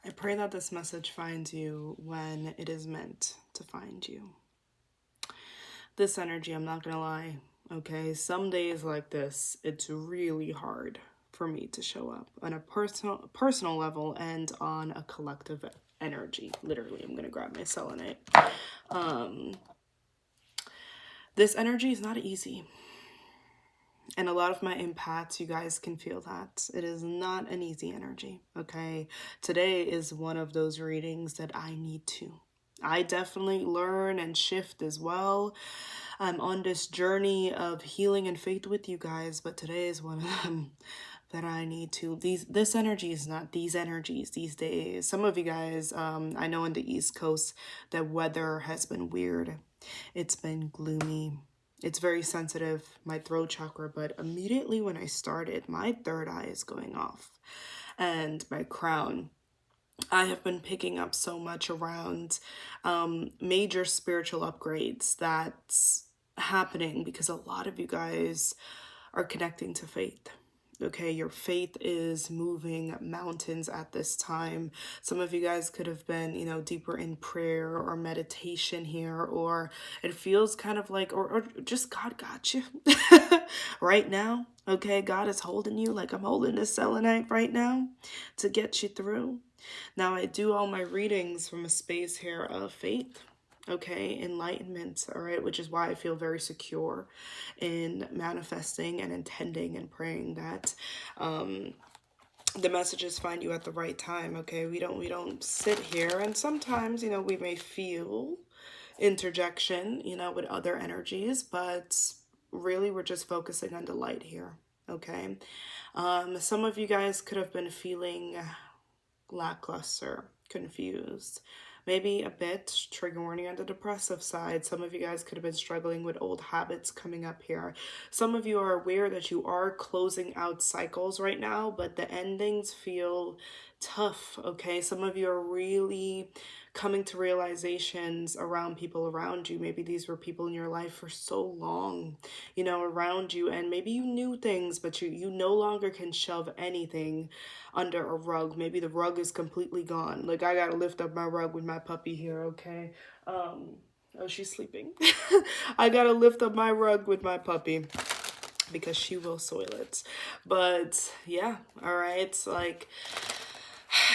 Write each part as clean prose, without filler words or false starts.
I pray that this message finds you when it is meant to find you. This energy, I'm not gonna lie, okay? Some days like this, it's really hard for me to show up on a personal level and on a collective energy. Literally, I'm gonna grab my selenite. This energy is not easy. And a lot of my empaths, you guys can feel that. It is not an easy energy, okay? Today is one of those readings that I need to. I definitely learn and shift as well. I'm on this journey of healing and faith with you guys, but today is one of them that I need to. This energy is not these energies these days. Some of you guys, I know in the East Coast, the weather has been weird. It's been gloomy. It's very sensitive, my throat chakra, but immediately when I started, my third eye is going off and my crown. I have been picking up so much around major spiritual upgrades that's happening because a lot of you guys are connecting to faith. Okay, your faith is moving mountains at this time. Some of you guys could have been, deeper in prayer or meditation here, or it feels kind of like, or just God got you right now. Okay, God is holding you like I'm holding this selenite right now to get you through. Now, I do all my readings from a space here of faith, okay, enlightenment, all right, which is why I feel very secure in manifesting and intending and praying that the messages find you at the right time, okay? We don't sit here, and sometimes, we may feel interjection, with other energies, but really we're just focusing on the light here, okay? Some of you guys could have been feeling lackluster, confused, maybe a bit trigger warning on the depressive side. Some of you guys could have been struggling with old habits coming up here. Some of you are aware that you are closing out cycles right now, but the endings feel tough, okay? Some of you are really coming to realizations around people around you. Maybe these were people in your life for so long, around you, and maybe you knew things, but you no longer can shove anything under a rug. Maybe the rug is completely gone. Like, I gotta lift up my rug with my puppy here, okay? Oh, she's sleeping. I gotta lift up my rug with my puppy because she will soil it. But yeah, all right, like,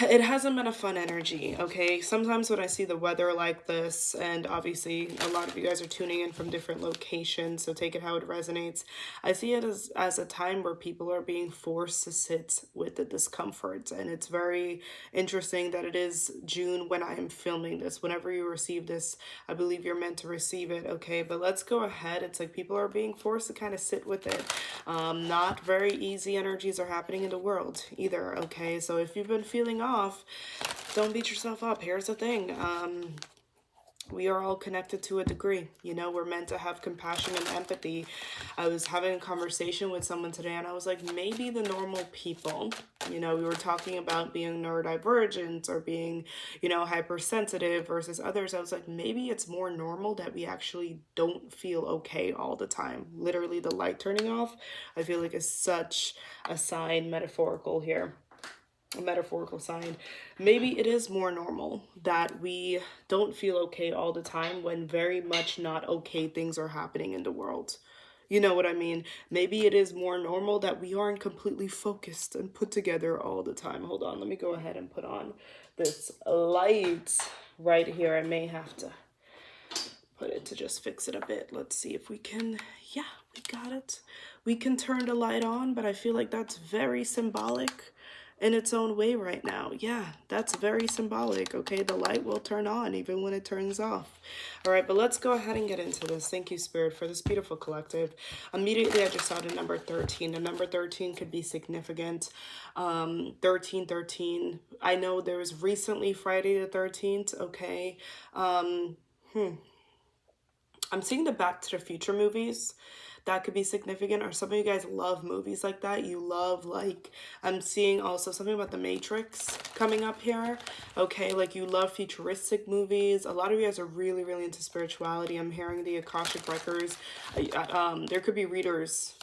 it hasn't been a fun energy, okay? Sometimes when I see the weather like this, and obviously a lot of you guys are tuning in from different locations, so take it how it resonates. I see it as a time where people are being forced to sit with the discomfort, and it's very interesting that it is June when I am filming this. Whenever you receive this, I believe you're meant to receive it, okay? But let's go ahead. It's like people are being forced to kind of sit with it. Not very easy energies are happening in the world either, okay? So if you've been feeling off, don't beat yourself up. Here's the thing. We are all connected to a degree. We're meant to have compassion and empathy. I was having a conversation with someone today and I was like, maybe the normal people, we were talking about being neurodivergent or being, hypersensitive versus others. I was like, maybe it's more normal that we actually don't feel okay all the time. Literally the light turning off, I feel like is such a sign, metaphorical here, a metaphorical sign. Maybe it is more normal that we don't feel okay all the time when very much not okay things are happening in the world. You know what I mean? Maybe it is more normal that we aren't completely focused and put together all the time. Hold on, let me go ahead and put on this light right here. I may have to put it to just fix it a bit. Let's see if we can. Yeah, we got it. We can turn the light on, but I feel like that's very symbolic in its own way right now. Yeah, that's very symbolic, okay? The light will turn on even when it turns off. All right, but let's go ahead and get into this. Thank you, Spirit, for this beautiful collective. Immediately, I just saw the number 13. The number 13 could be significant. 1313. I know there was recently Friday the 13th, okay? I'm seeing the Back to the Future movies. That could be significant. Or some of you guys love movies like that. You love, like, I'm seeing also something about The Matrix coming up here. Okay, like you love futuristic movies. A lot of you guys are really, really into spirituality. I'm hearing the Akashic Records. There could be readers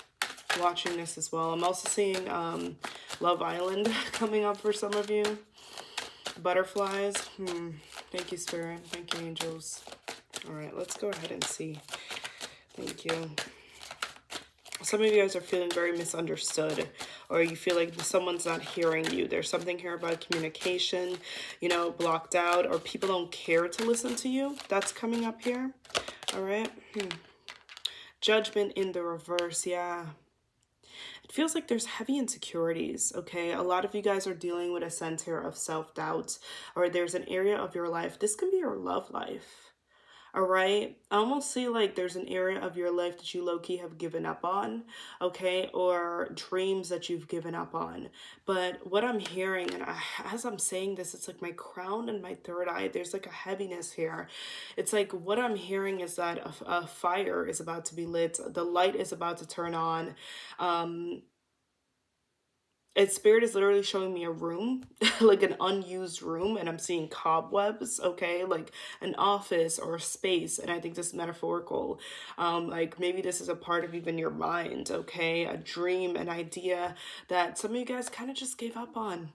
watching this as well. I'm also seeing Love Island coming up for some of you. butterflies. Thank you, Spirit. Thank you, angels. All right, let's go ahead and see. Thank you. Some of you guys are feeling very misunderstood, or you feel like someone's not hearing you. There's something here about communication, you know, blocked out, or people don't care to listen to you. That's coming up here. All right. Judgment in the reverse. Yeah. It feels like there's heavy insecurities, okay? A lot of you guys are dealing with a sense here of self-doubt, or there's an area of your life. This can be your love life. All right. I almost see like there's an area of your life that you low-key have given up on, okay? Or dreams that you've given up on. But what I'm hearing, and as I'm saying this, it's like my crown and my third eye, there's like a heaviness here. It's like what I'm hearing is that a fire is about to be lit. The light is about to turn on. Spirit is literally showing me a room, like an unused room, and I'm seeing cobwebs, okay, like an office or a space, and I think this is metaphorical. Like maybe this is a part of even your mind, okay, a dream, an idea that some of you guys kind of just gave up on.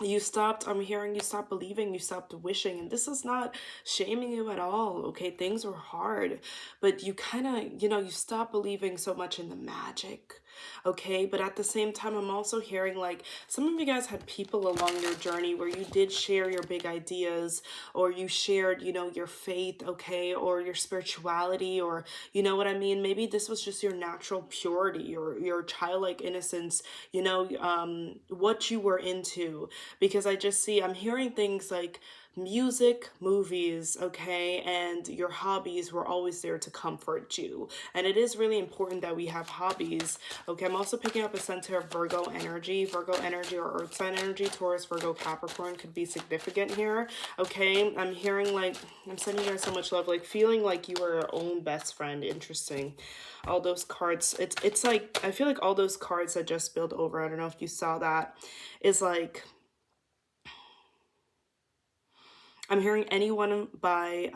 You stopped, I'm hearing you stopped believing, you stopped wishing, and this is not shaming you at all, okay? Things were hard, but you kind of, you know, you stopped believing so much in the magic, okay? But at the same time, I'm also hearing like some of you guys had people along your journey where you did share your big ideas, or you shared, you know, your faith, okay, or your spirituality, or you know what I mean? Maybe this was just your natural purity or your childlike innocence, you know, what you were into. Because I just see, I'm hearing things like music, movies, okay, and your hobbies were always there to comfort you. And it is really important that we have hobbies, okay? I'm also picking up a center of Virgo energy or earth sign energy. Taurus, Virgo, Capricorn could be significant here, okay? I'm hearing like, I'm sending you guys so much love, like feeling like you were your own best friend. Interesting. All those cards, it's like, I feel like all those cards that just spilled over, I don't know if you saw that, is like, I'm hearing Anyone by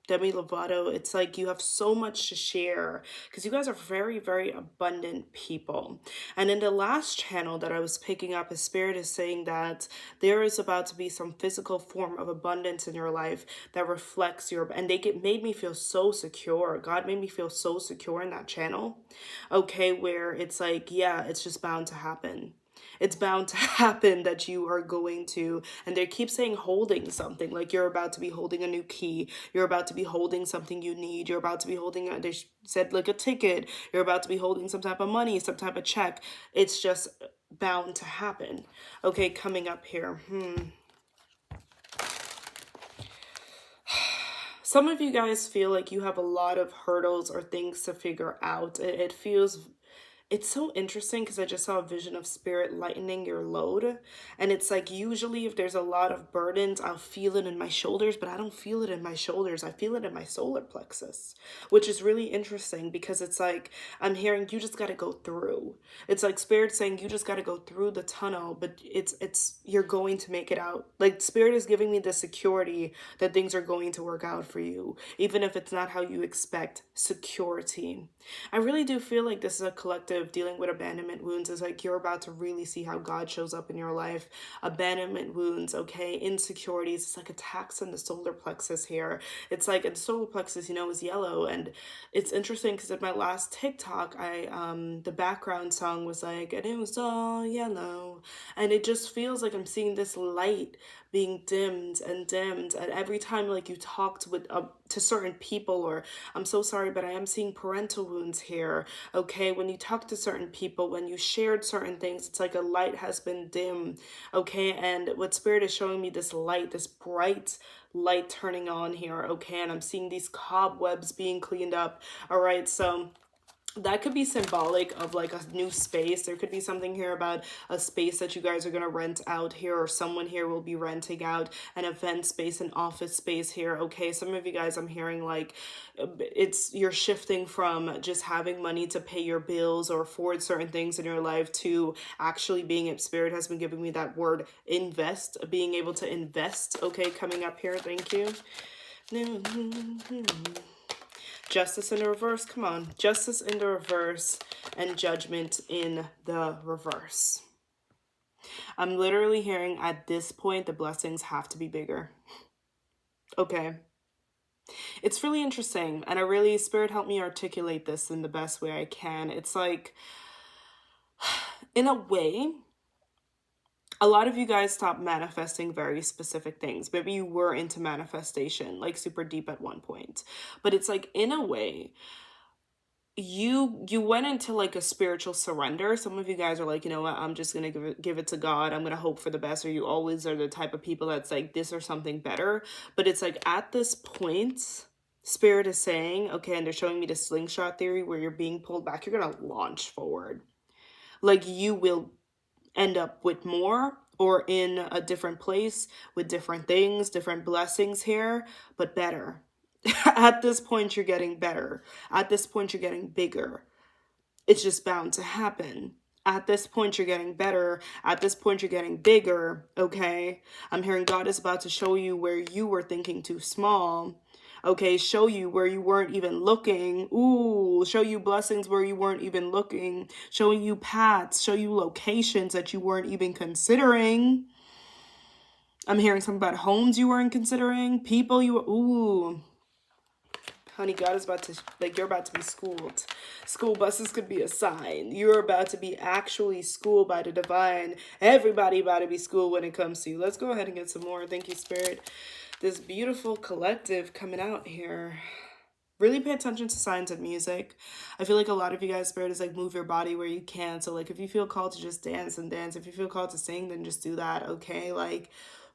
Demi Lovato. It's like you have so much to share because you guys are very, very abundant people. And in the last channel that I was picking up, His Spirit is saying that there is about to be some physical form of abundance in your life that reflects your, and made me feel so secure. God made me feel so secure in that channel. Okay, where it's like, yeah, it's just bound to happen. It's bound to happen that you are going to, and they keep saying holding something, like you're about to be holding a new key, you're about to be holding something you need, you're about to be holding, they said like a ticket, you're about to be holding some type of money, some type of check. It's just bound to happen. Okay, coming up here. Some of you guys feel like you have a lot of hurdles or things to figure out. It feels, it's so interesting because I just saw a vision of Spirit lightening your load. And it's like usually if there's a lot of burdens, I'll feel it in my shoulders, but I don't feel it in my shoulders. I feel it in my solar plexus, which is really interesting because it's like I'm hearing you just got to go through. It's like Spirit saying you just got to go through the tunnel, but it's you're going to make it out. Like Spirit is giving me the security that things are going to work out for you, even if it's not how you expect. Security. I really do feel like this is a collective dealing with abandonment wounds. Is like you're about to really see how God shows up in your life. Abandonment wounds, okay, insecurities. It's like attacks in the solar plexus here. It's like the solar plexus, you know, is yellow, and it's interesting because at my last TikTok, the background song was like, and it was all yellow, and it just feels like I'm seeing this light being dimmed and dimmed, and every time like you talked with to certain people, or I'm so sorry, but I am seeing parental wounds here, okay? When you talk to certain people, when you shared certain things, it's like a light has been dim, okay? And what Spirit is showing me, this light, this bright light turning on here, okay? And I'm seeing these cobwebs being cleaned up, all right? So that could be symbolic of like a new space. There could be something here about a space that you guys are going to rent out here, or someone here will be renting out an event space, an office space here, okay? Some of you guys, I'm hearing like you're shifting from just having money to pay your bills or afford certain things in your life to actually being, Spirit has been giving me that word invest, being able to invest, okay? Coming up here, thank you. Justice in the reverse, come on. Justice in the reverse and judgment in the reverse. I'm literally hearing at this point the blessings have to be bigger. Okay. It's really interesting, and I really, Spirit, help me articulate this in the best way I can. It's like, in a way, a lot of you guys stopped manifesting very specific things. Maybe you were into manifestation, like super deep at one point. But it's like, in a way, you went into like a spiritual surrender. Some of you guys are like, you know what, I'm just gonna give it to God. I'm gonna hope for the best. Or you always are the type of people that's like this or something better. But it's like at this point, Spirit is saying, okay, and they're showing me the slingshot theory where you're being pulled back. You're gonna launch forward. Like you will end up with more or in a different place with different things, different blessings here, but better. At this point, you're getting better. At this point, you're getting bigger. It's just bound to happen. At this point, you're getting better. At this point, you're getting bigger. Okay. I'm hearing God is about to show you where you were thinking too small. Okay. Show you where you weren't even looking. Ooh, show you blessings where you weren't even looking. Showing you paths. Show you locations that you weren't even considering. I'm hearing something about homes you weren't considering. People you were. Ooh. Honey, God is about to, like, you're about to be schooled. School buses could be a sign. You're about to be actually schooled by the divine. Everybody about to be schooled when it comes to you. Let's go ahead and get some more. Thank you, Spirit. This beautiful collective coming out here. Really pay attention to signs of music. I feel like a lot of you guys, Spirit, is like move your body where you can. So like if you feel called to just dance and dance, if you feel called to sing, then just do that, okay? Like,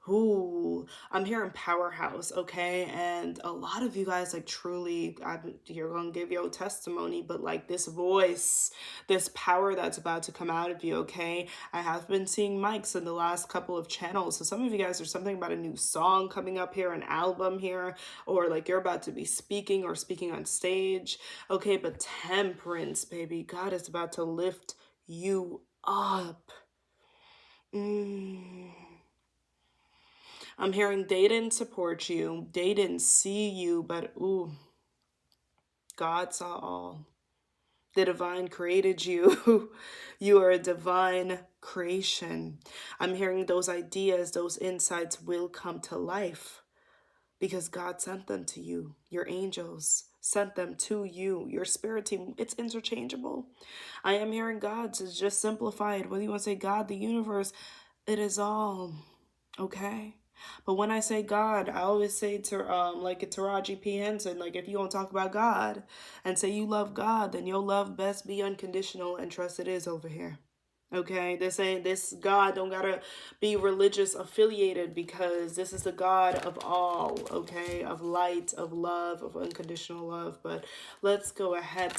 ooh, I'm hearing powerhouse, okay? And a lot of you guys, like truly, you're gonna give your testimony, but like this voice, this power that's about to come out of you, okay? I have been seeing mics in the last couple of channels. So some of you guys, there's something about a new song coming up here, an album here, or like you're about to be speaking or speaking on stage. Okay, but temperance, baby. God is about to lift you up. I'm hearing they didn't support you. They didn't see you, but ooh, God saw all. The divine created you. You are a divine creation. I'm hearing those ideas, those insights will come to life because God sent them to you. Your angels sent them to you. Your spirit team, it's interchangeable. I am hearing God to just simplify it. Whether you want to say God, the universe, it is all. Okay? But when I say God, I always say to like a Taraji P. Henson, like if you want to talk about God and say you love God, then your love best be unconditional and trust it is over here. Okay, this God don't gotta be religious affiliated because this is the God of all, okay, of light, of love, of unconditional love. But let's go ahead.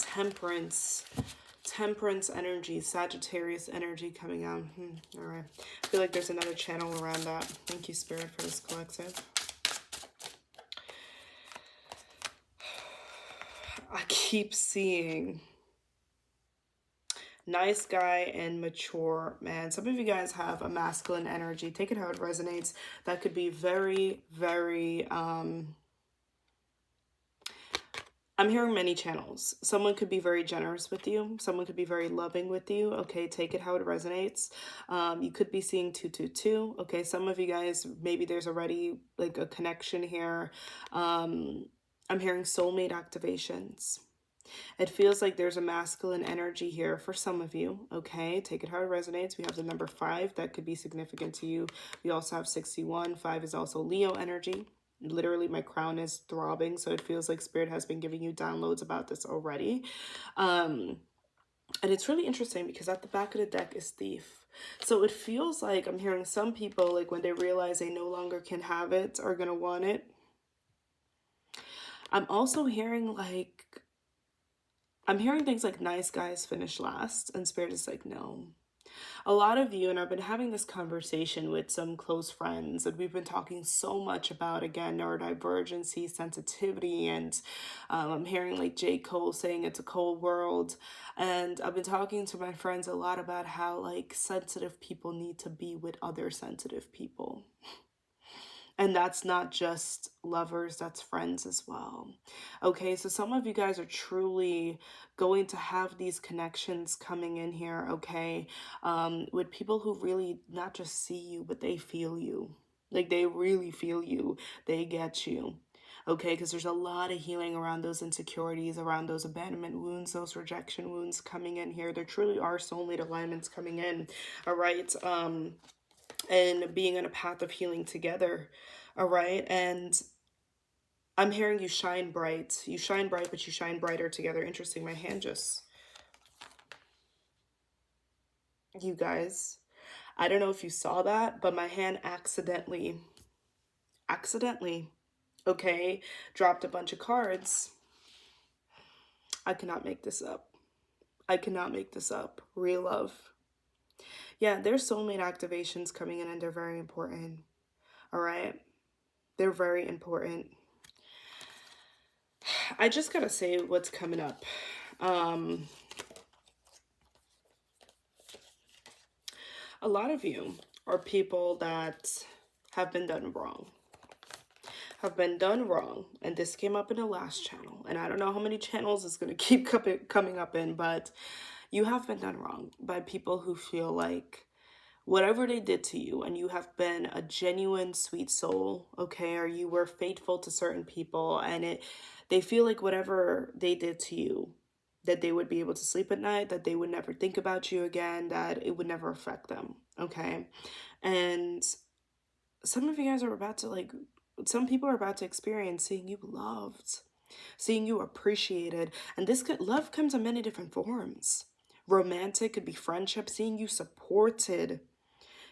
Temperance energy, Sagittarius energy coming out. All right, I feel like there's another channel around that. Thank you, Spirit, for this collective. I keep seeing nice guy and mature man. Some of you guys have a masculine energy. Take it how it resonates. That could be very, very I'm hearing many channels. Someone could be very generous with you. Someone could be very loving with you. Okay, take it how it resonates. You could be seeing 222. Okay, some of you guys, maybe there's already like a connection here. I'm hearing soulmate activations. It feels like there's a masculine energy here for some of you. Okay, take it how it resonates. We have the number 5 that could be significant to you. We also have 61. 5 is also Leo energy. Literally, my crown is throbbing, so it feels like Spirit has been giving you downloads about this already. And it's really interesting because at the back of the deck is Thief. So it feels like I'm hearing some people, like when they realize they no longer can have it, are going to want it. I'm also hearing I'm hearing things like nice guys finish last, and Spirit is like, no. A lot of you, and I've been having this conversation with some close friends, and we've been talking so much about, again, neurodivergency, sensitivity, and I'm hearing like J. Cole saying it's a cold world. And I've been talking to my friends a lot about how like sensitive people need to be with other sensitive people. And that's not just lovers, that's friends as well. Okay, so some of you guys are truly going to have these connections coming in here, okay, with people who really not just see you, but they feel you. Like they really feel you, they get you. Okay, because there's a lot of healing around those insecurities, around those abandonment wounds, those rejection wounds coming in here. There truly are soulmate alignments coming in, all right? And being on a path of healing together, all right? And I'm hearing you shine bright. You shine bright, but you shine brighter together. Interesting. My hand just, you guys, I don't know if you saw that, but my hand accidentally, okay, dropped a bunch of cards. I cannot make this up. I cannot make this up. Real love. Yeah, there's soulmate activations coming in and they're very important. All right. They're very important. I just gotta say what's coming up. A lot of you are people that have been done wrong. And this came up in the last channel. And I don't know how many channels it's going to keep coming up in, but you have been done wrong by people who feel like whatever they did to you, and you have been a genuine sweet soul, okay, or you were faithful to certain people, and they feel like whatever they did to you, that they would be able to sleep at night, that they would never think about you again, that it would never affect them, okay? And some of you guys are about to, like, some people are about to experience seeing you loved, seeing you appreciated, and love comes in many different forms. Romantic could be friendship, seeing you supported,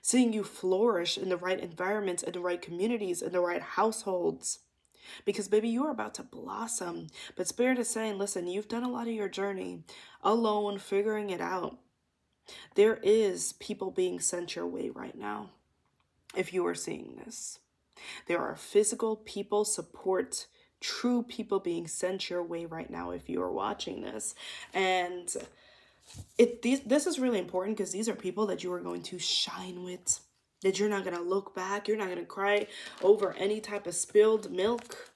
seeing you flourish in the right environments, in the right communities, in the right households. Because, baby, you're about to blossom. But Spirit is saying, listen, you've done a lot of your journey alone, figuring it out. There is people being sent your way right now, if you are seeing this. There are physical people, support, true people being sent your way right now if you are watching this. And this is really important because these are people that you are going to shine with, that you're not going to look back, you're not going to cry over any type of spilled milk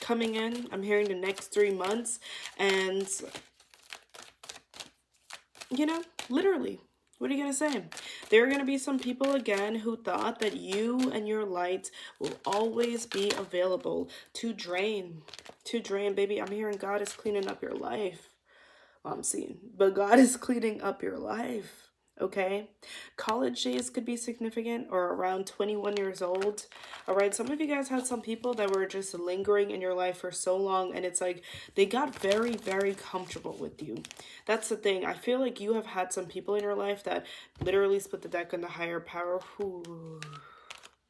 coming in. I'm hearing the next 3 months, and you know, literally, what are you going to say? There are going to be some people again who thought that you and your light will always be available to drain, baby. I'm hearing God is cleaning up your life. Well, I'm seeing, but God is cleaning up your life, okay? College days could be significant, or around 21 years old, all right? Some of you guys had some people that were just lingering in your life for so long, and it's like they got very, very comfortable with you. That's the thing. I feel like you have had some people in your life that literally split the deck on the higher power. Ooh.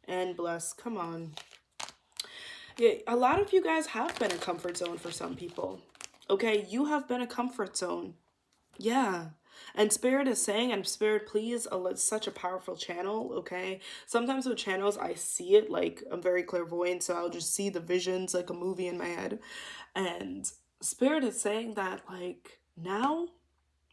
And bless, come on. Yeah, a lot of you guys have been a comfort zone for some people. Okay, you have been a comfort zone. Yeah. And Spirit is saying, and Spirit, please, it's such a powerful channel, okay? Sometimes with channels, I see it, like, I'm very clairvoyant, so I'll just see the visions like a movie in my head. And Spirit is saying that, like, now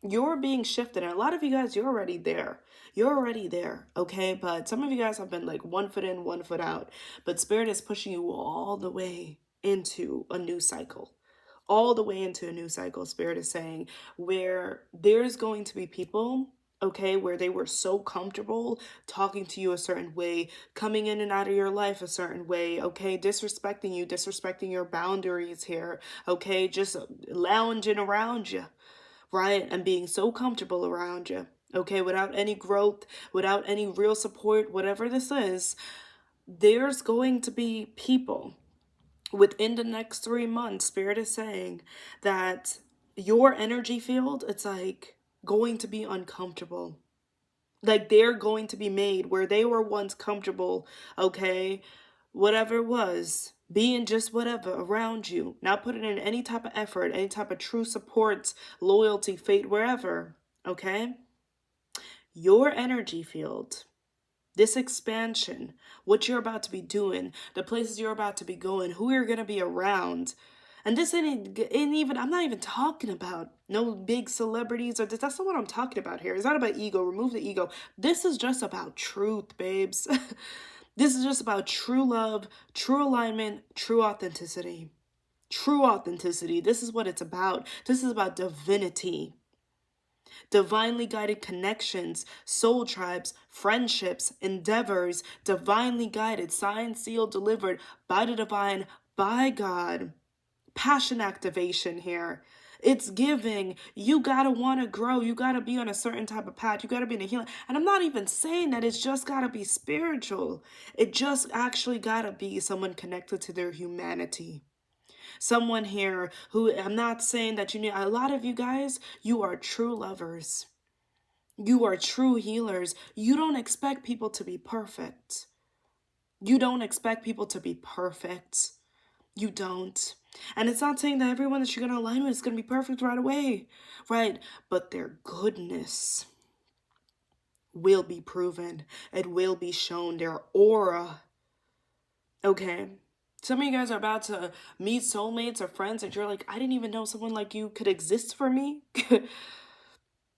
you're being shifted. And a lot of you guys, you're already there. You're already there, okay? But some of you guys have been, like, 1 foot in, 1 foot out. But Spirit is pushing you all the way into a new cycle. All the way into a new cycle, Spirit is saying, where there's going to be people, okay, where they were so comfortable talking to you a certain way, coming in and out of your life a certain way, okay, disrespecting you, disrespecting your boundaries here, okay, just lounging around you, right, and being so comfortable around you, okay, without any growth, without any real support, whatever this is. There's going to be people within the next 3 months. Spirit is saying that your energy field, it's like going to be uncomfortable. Like they're going to be made where they were once comfortable, okay? Whatever it was, being just whatever around you, not putting in any type of effort, any type of true support, loyalty, faith, wherever, okay? Your energy field, this expansion, what you're about to be doing, the places you're about to be going, who you're going to be around. And this ain't even, I'm not even talking about no big celebrities or this. That's not what I'm talking about here. It's not about ego. Remove the ego. This is just about truth, babes. This is just about true love, true alignment, true authenticity. True authenticity. This is what it's about. This is about divinity. Divinely guided connections, soul tribes, friendships, endeavors, divinely guided, signed, sealed, delivered by the divine, by God. Passion activation here. It's giving. You gotta want to grow. You gotta be on a certain type of path. You gotta be in a healing. And I'm not even saying that it's just gotta be spiritual. It just actually gotta be someone connected to their humanity. Someone here who, I'm not saying that you need, a lot of you guys, you are true lovers. You are true healers. You don't expect people to be perfect. You don't expect people to be perfect. You don't. And it's not saying that everyone that you're going to align with is going to be perfect right away, right? But their goodness will be proven. It will be shown. Their aura. Okay? Some of you guys are about to meet soulmates or friends that you're like, I didn't even know someone like you could exist for me.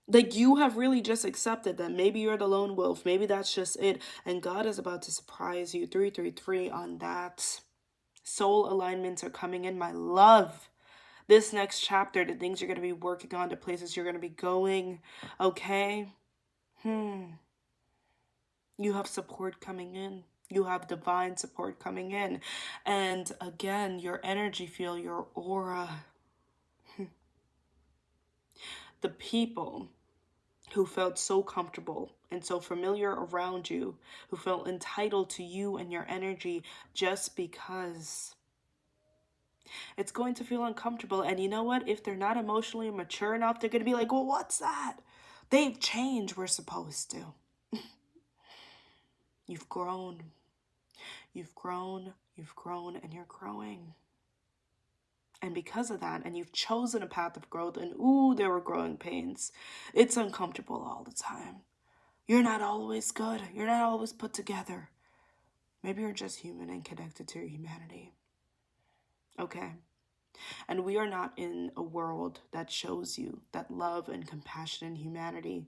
Like, you have really just accepted that maybe you're the lone wolf. Maybe that's just it. And God is about to surprise you. 333 on that. Soul alignments are coming in, my love. This next chapter, the things you're going to be working on, the places you're going to be going. Okay? You have support coming in. You have divine support coming in. And again, your energy field, your aura. The people who felt so comfortable and so familiar around you, who felt entitled to you and your energy just because. It's going to feel uncomfortable. And you know what? If they're not emotionally mature enough, they're going to be like, well, what's that? They've changed. We're supposed to. You've grown. You've grown. You've grown, and you're growing. And because of that, and you've chosen a path of growth, and ooh, there were growing pains. It's uncomfortable all the time. You're not always good. You're not always put together. Maybe you're just human and connected to your humanity. Okay? And we are not in a world that shows you that love and compassion and humanity.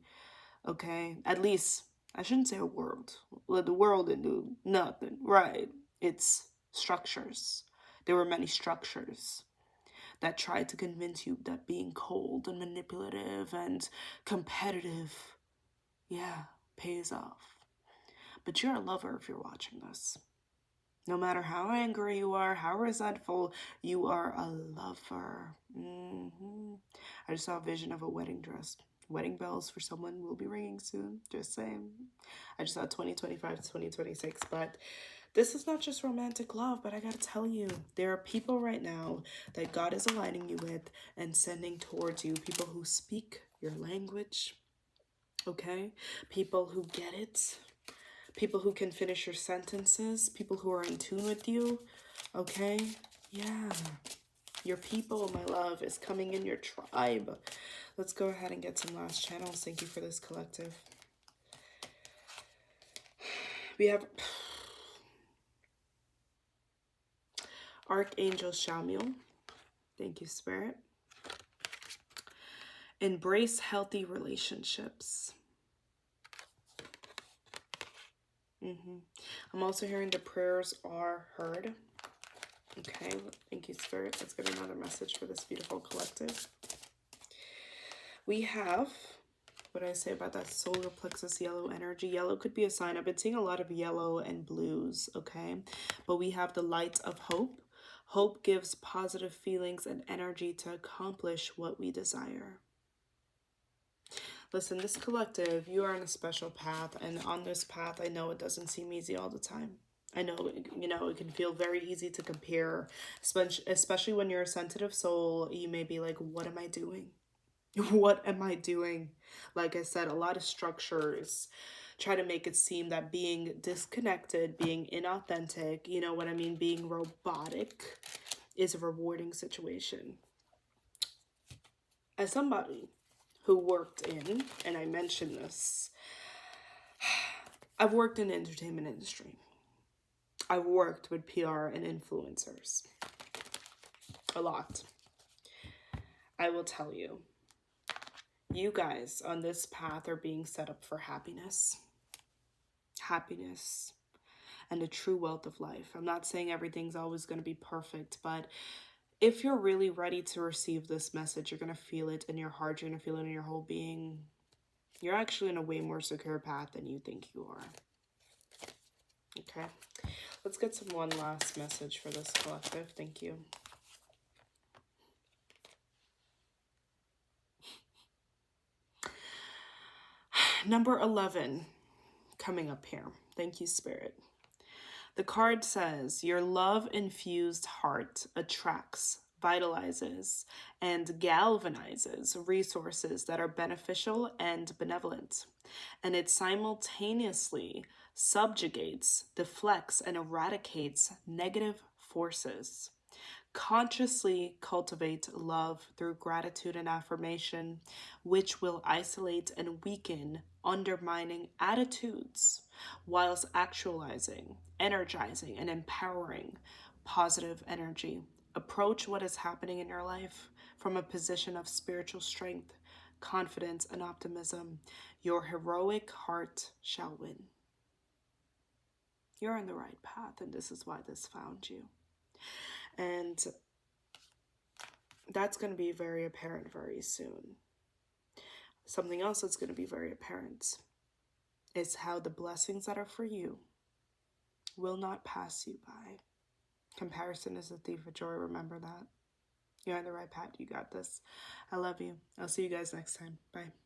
Okay? At least, I shouldn't say a world. Well, the world didn't do nothing, right? It's structures. There were many structures that tried to convince you that being cold and manipulative and competitive, yeah, pays off. But you're a lover if you're watching this. No matter how angry you are, how resentful, you are a lover. I just saw a vision of a wedding dress. Wedding bells for someone will be ringing soon. Just saying. I just saw 2025 to 2026. But this is not just romantic love, but I gotta tell you, there are people right now that God is aligning you with and sending towards you. People who speak your language. Okay? People who get it. People who can finish your sentences, people who are in tune with you, okay? Yeah. Your people, my love, is coming in your tribe. Let's go ahead and get some last channels. Thank you for this collective. We have Archangel Shamiel. Thank you, Spirit. Embrace healthy relationships. I'm also hearing the prayers are heard. Okay, thank you, Spirit. Let's get another message for this beautiful collective. We have, what did I say about that solar plexus yellow energy? Yellow could be a sign. I've been seeing a lot of yellow and blues, okay? But we have the light of hope. Hope gives positive feelings and energy to accomplish what we desire. Listen, this collective, you are on a special path, and on this path, I know it doesn't seem easy all the time. I know, it can feel very easy to compare, especially when you're a sensitive soul. You may be like, what am I doing? What am I doing? Like I said, a lot of structures try to make it seem that being disconnected, being inauthentic, you know what I mean, being robotic is a rewarding situation. As somebody who worked in, and I mentioned this, I've worked in the entertainment industry. I've worked with PR and influencers. A lot. I will tell you, you guys on this path are being set up for happiness. Happiness. and the true wealth of life. I'm not saying everything's always going to be perfect, but if you're really ready to receive this message, you're going to feel it in your heart, you're going to feel it in your whole being. You're actually in a way more secure path than you think you are. Okay, let's get some one last message for this collective. Thank you. Number 11 coming up here. Thank you, Spirit. The card says, your love-infused heart attracts, vitalizes, and galvanizes resources that are beneficial and benevolent, and it simultaneously subjugates, deflects, and eradicates negative forces. Consciously cultivate love through gratitude and affirmation, which will isolate and weaken undermining attitudes, whilst actualizing, energizing, and empowering positive energy. Approach what is happening in your life from a position of spiritual strength, confidence, and optimism. Your heroic heart shall win. You're on the right path, and this is why this found you. And that's going to be very apparent very soon. Something else that's going to be very apparent is how the blessings that are for you will not pass you by. Comparison is a thief of joy. Remember that. You're on the right path. You got this. I love you. I'll see you guys next time. Bye.